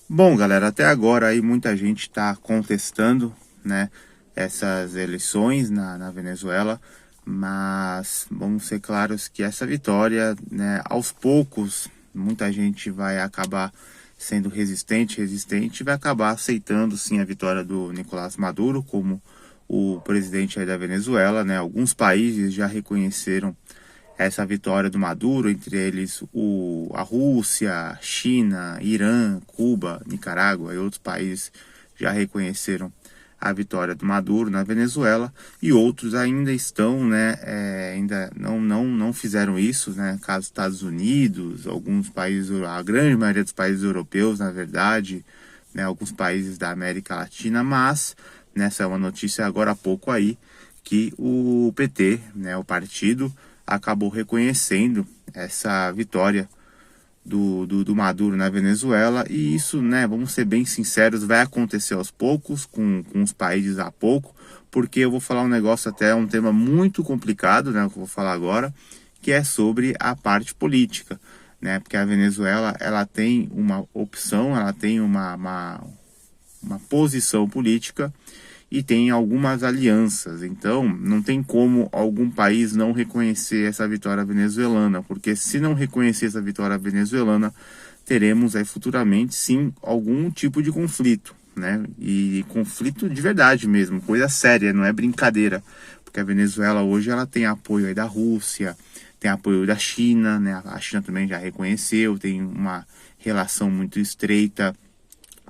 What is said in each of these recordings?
Bom, galera, até agora aí muita gente está contestando, né, essas eleições na Venezuela, mas vamos ser claros que essa vitória, né, aos poucos, muita gente vai acabar sendo resistente, e vai acabar aceitando sim a vitória do Nicolás Maduro como o presidente aí da Venezuela, né? Alguns países já reconheceram essa vitória do Maduro, entre eles a Rússia, China, Irã, Cuba, Nicarágua e outros países já reconheceram a vitória do Maduro na Venezuela, e outros ainda estão, né, ainda não fizeram isso, né, caso Estados Unidos, alguns países, a grande maioria dos países europeus, na verdade, né, alguns países da América Latina, mas nessa é uma notícia agora há pouco aí, que o PT, né, o partido, acabou reconhecendo essa vitória do Maduro na Venezuela, e isso, né, vamos ser bem sinceros, vai acontecer aos poucos, com os países a pouco, porque eu vou falar um negócio, até um tema muito complicado, né, que eu vou falar agora, que é sobre a parte política, né, porque a Venezuela, ela tem uma opção, ela tem uma posição política e tem algumas alianças. Então, não tem como algum país não reconhecer essa vitória venezuelana, porque se não reconhecer essa vitória venezuelana, teremos aí futuramente, sim, algum tipo de conflito, né? E conflito de verdade mesmo, coisa séria, não é brincadeira, porque a Venezuela hoje ela tem apoio aí da Rússia, tem apoio da China, né? A China também já reconheceu, tem uma relação muito estreita,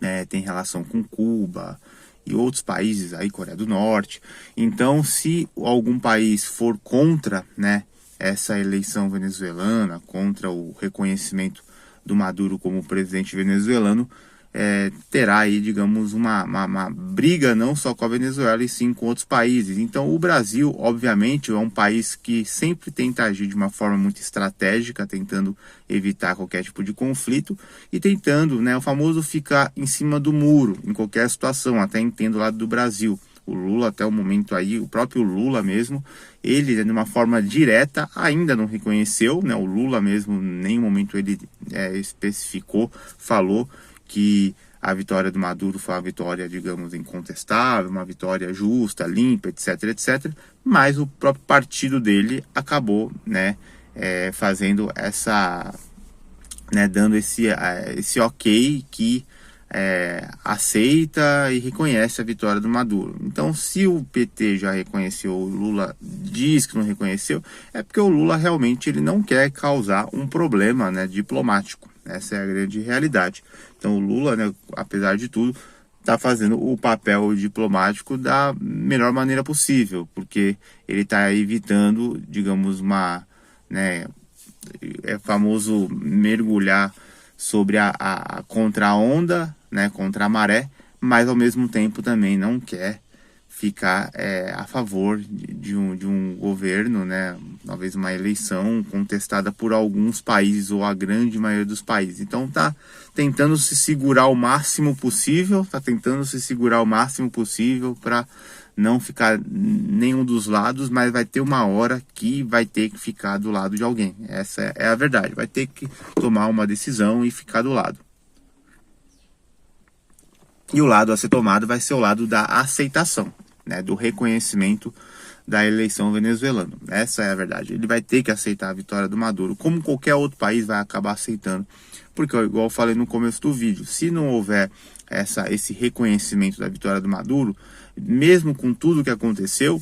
né? Tem relação com Cuba e outros países aí, Coreia do Norte. Então, se algum país for contra, né, essa eleição venezuelana, contra o reconhecimento do Maduro como presidente venezuelano, terá aí, digamos, uma briga não só com a Venezuela, e sim com outros países. Então, o Brasil, obviamente, é um país que sempre tenta agir de uma forma muito estratégica, tentando evitar qualquer tipo de conflito e tentando, né, o famoso ficar em cima do muro em qualquer situação. Até entendo o lado do Brasil. O Lula, até o momento aí, o próprio Lula mesmo, ele, de uma forma direta, ainda não reconheceu, né? O Lula mesmo, em nenhum momento ele especificou, falou que a vitória do Maduro foi uma vitória, digamos, incontestável, uma vitória justa, limpa, etc, etc. Mas o próprio partido dele acabou, né, fazendo essa, né, dando esse ok que aceita e reconhece a vitória do Maduro. Então, se o PT já reconheceu, o Lula diz que não reconheceu, é porque o Lula realmente ele não quer causar um problema, né, diplomático. Essa é a grande realidade. Então, o Lula, né, apesar de tudo, está fazendo o papel diplomático da melhor maneira possível, porque ele está evitando, digamos, né, é famoso mergulhar sobre a contra a onda, né, contra a maré, mas ao mesmo tempo também não quer ficar a favor de um governo, né, talvez uma eleição contestada por alguns países ou a grande maioria dos países. Então tá tentando se segurar o máximo possível, para não ficar nenhum dos lados, mas vai ter uma hora que vai ter que ficar do lado de alguém. Essa é a verdade. Vai ter que tomar uma decisão e ficar do lado. E o lado a ser tomado vai ser o lado da aceitação, né, do reconhecimento da eleição venezuelana. Essa é a verdade. Ele vai ter que aceitar a vitória do Maduro, como qualquer outro país vai acabar aceitando. Porque, igual eu falei no começo do vídeo, se não houver esse reconhecimento da vitória do Maduro, mesmo com tudo que aconteceu,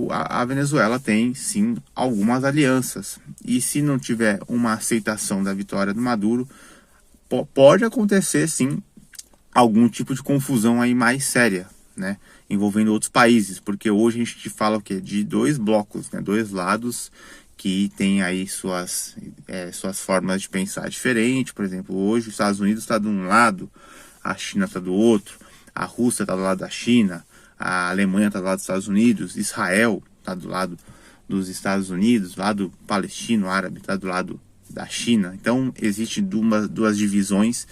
a Venezuela tem sim algumas alianças. E se não tiver uma aceitação da vitória do Maduro, pode acontecer sim algum tipo de confusão aí mais séria, né, envolvendo outros países, porque hoje a gente fala o quê? De dois blocos, né, dois lados que tem aí suas formas de pensar diferentes. Por exemplo, hoje os Estados Unidos está de um lado, a China está do outro, a Rússia está do lado da China, a Alemanha está do lado dos Estados Unidos, Israel está do lado dos Estados Unidos, lado palestino, árabe está do lado da China. Então existem duas divisões.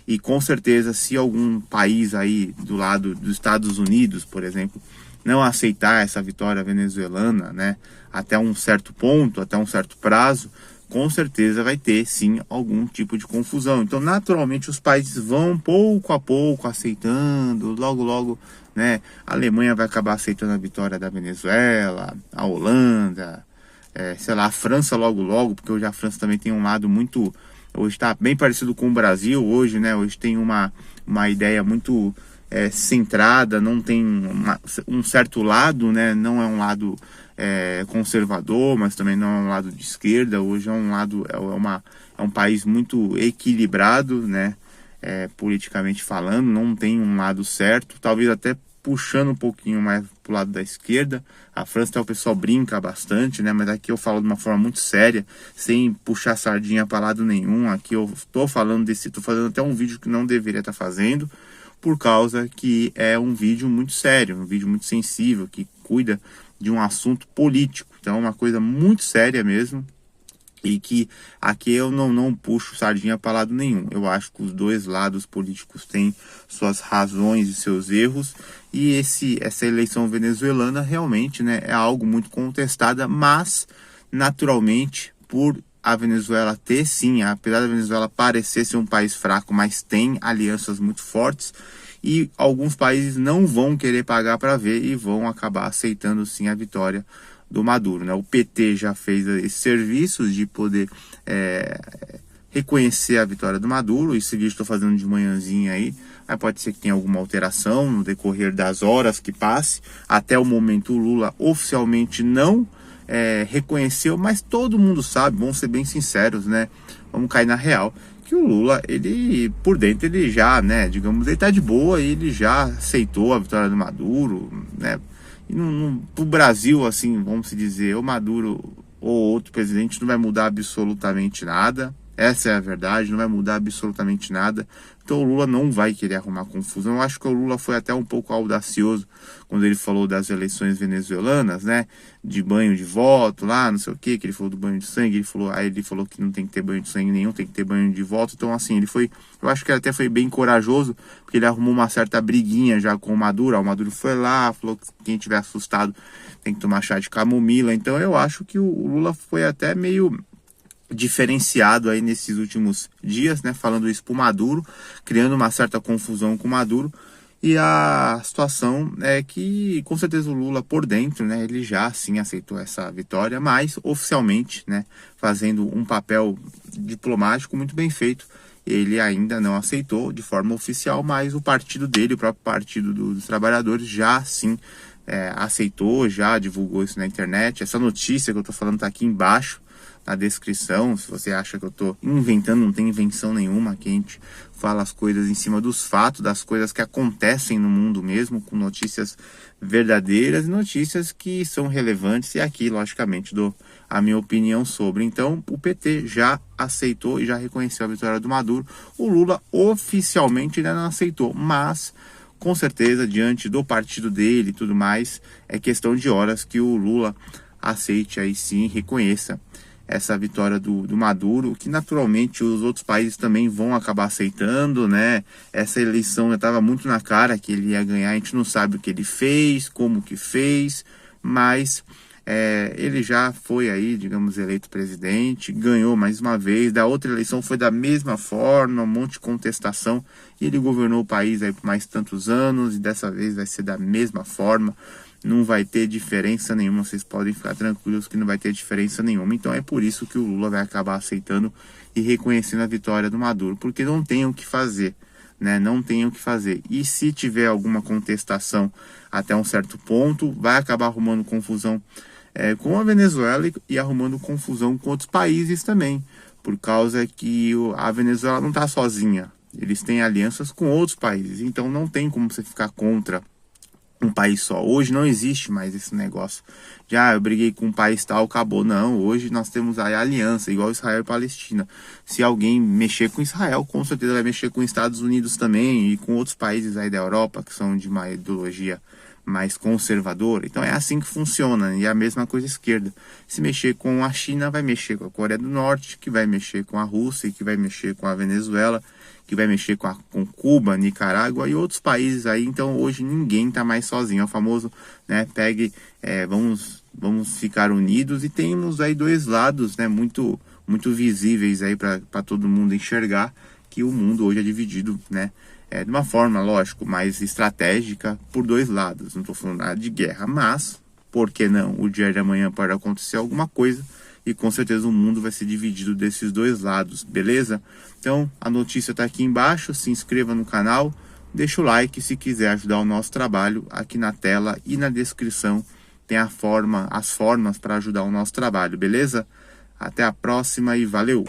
E com certeza, se algum país aí do lado dos Estados Unidos, por exemplo, não aceitar essa vitória venezuelana, né, até um certo ponto, até um certo prazo, com certeza vai ter sim algum tipo de confusão. Então, naturalmente, os países vão pouco a pouco aceitando, logo logo, né? A Alemanha vai acabar aceitando a vitória da Venezuela, a Holanda, sei lá, a França logo logo, porque hoje a França também tem um lado muito, hoje está bem parecido com o Brasil hoje, né? Hoje tem uma ideia muito centrada, não tem um certo lado, né? Não é um lado conservador, mas também não é um lado de esquerda. Hoje é um lado, é um país muito equilibrado, né? Politicamente falando, não tem um lado certo, talvez até puxando um pouquinho mais pro lado da esquerda. A França, o pessoal brinca bastante, né? Mas aqui eu falo de uma forma muito séria, sem puxar sardinha para lado nenhum. Aqui eu tô falando tô fazendo até um vídeo que não deveria estar fazendo, por causa que é um vídeo muito sério, um vídeo muito sensível, que cuida de um assunto político. Então é uma coisa muito séria mesmo, e que aqui eu não puxo sardinha para lado nenhum. Eu acho que os dois lados políticos têm suas razões e seus erros, e essa eleição venezuelana realmente, né, é algo muito contestada, mas naturalmente, por a Venezuela ter sim, apesar da Venezuela parecer ser um país fraco, mas tem alianças muito fortes, e alguns países não vão querer pagar para ver e vão acabar aceitando sim a vitória do Maduro, né? O PT já fez esses serviços de poder reconhecer a vitória do Maduro. Esse vídeo estou fazendo de manhãzinha aí, mas pode ser que tenha alguma alteração no decorrer das horas que passe. Até o momento o Lula oficialmente não reconheceu, mas todo mundo sabe, vamos ser bem sinceros, né? Vamos cair na real, que o Lula, ele por dentro, ele já, né, digamos, ele tá de boa, e ele já aceitou a vitória do Maduro, né? E pro Brasil, assim, vamos se dizer, o Maduro ou outro presidente não vai mudar absolutamente nada. Essa é a verdade, não vai mudar absolutamente nada. Então o Lula não vai querer arrumar confusão. Eu acho que o Lula foi até um pouco audacioso quando ele falou das eleições venezuelanas, né? De banho de voto lá, não sei o que ele falou do banho de sangue. Aí ele falou que não tem que ter banho de sangue nenhum, tem que ter banho de voto. Então, assim, eu acho que ele até foi bem corajoso, porque ele arrumou uma certa briguinha já com o Maduro. O Maduro foi lá, falou que quem tiver assustado tem que tomar chá de camomila. Então eu acho que o Lula foi até meio diferenciado aí nesses últimos dias, né, falando isso pro Maduro, criando uma certa confusão com o Maduro. E a situação é que, com certeza, o Lula por dentro, né, ele já sim aceitou essa vitória, mas oficialmente, né, fazendo um papel diplomático muito bem feito, ele ainda não aceitou de forma oficial, mas o partido dele, o próprio Partido dos Trabalhadores, já sim aceitou, já divulgou isso na internet. Essa notícia que eu tô falando tá aqui embaixo na descrição. Se você acha que eu tô inventando, não tem invenção nenhuma, que a gente fala as coisas em cima dos fatos, das coisas que acontecem no mundo mesmo, com notícias verdadeiras e notícias que são relevantes, e aqui, logicamente, dou a minha opinião sobre. Então, o PT já aceitou e já reconheceu a vitória do Maduro. O Lula oficialmente ainda não aceitou, mas com certeza, diante do partido dele e tudo mais, é questão de horas que o Lula aceite aí sim, reconheça essa vitória do Maduro, que naturalmente os outros países também vão acabar aceitando, né? Essa eleição já estava muito na cara que ele ia ganhar. A gente não sabe o que ele fez, como que fez, mas ele já foi aí, digamos, eleito presidente, ganhou mais uma vez. Da outra eleição foi da mesma forma, um monte de contestação, e ele governou o país aí por mais tantos anos, e dessa vez vai ser da mesma forma. Não vai ter diferença nenhuma, vocês podem ficar tranquilos que não vai ter diferença nenhuma. Então é por isso que o Lula vai acabar aceitando e reconhecendo a vitória do Maduro, porque não tem o que fazer, né? Não tem o que fazer. E se tiver alguma contestação até um certo ponto, vai acabar arrumando confusão com a Venezuela e arrumando confusão com outros países também, por causa que a Venezuela não está sozinha. Eles têm alianças com outros países, então não tem como você ficar contra um país só. Hoje não existe mais esse negócio de eu briguei com um país tal, acabou. Não, hoje nós temos a aliança, igual Israel e Palestina. Se alguém mexer com Israel, com certeza vai mexer com os Estados Unidos também, e com outros países aí da Europa, que são de uma ideologia mais conservadora. Então é assim que funciona, e é a mesma coisa esquerda. Se mexer com a China, vai mexer com a Coreia do Norte, que vai mexer com a Rússia, e que vai mexer com a Venezuela, que vai mexer com Cuba, Nicarágua e outros países aí. Então hoje ninguém está mais sozinho. É o famoso, né, vamos ficar unidos. E temos aí dois lados, né, muito muito visíveis aí para todo mundo enxergar que o mundo hoje é dividido, né? De uma forma, lógico, mais estratégica por dois lados. Não estou falando nada de guerra, mas, por que não? O dia de amanhã pode acontecer alguma coisa e com certeza o mundo vai ser dividido desses dois lados, beleza? Então, a notícia está aqui embaixo, se inscreva no canal, deixa o like se quiser ajudar o nosso trabalho. Aqui na tela e na descrição tem as formas para ajudar o nosso trabalho, beleza? Até a próxima e valeu!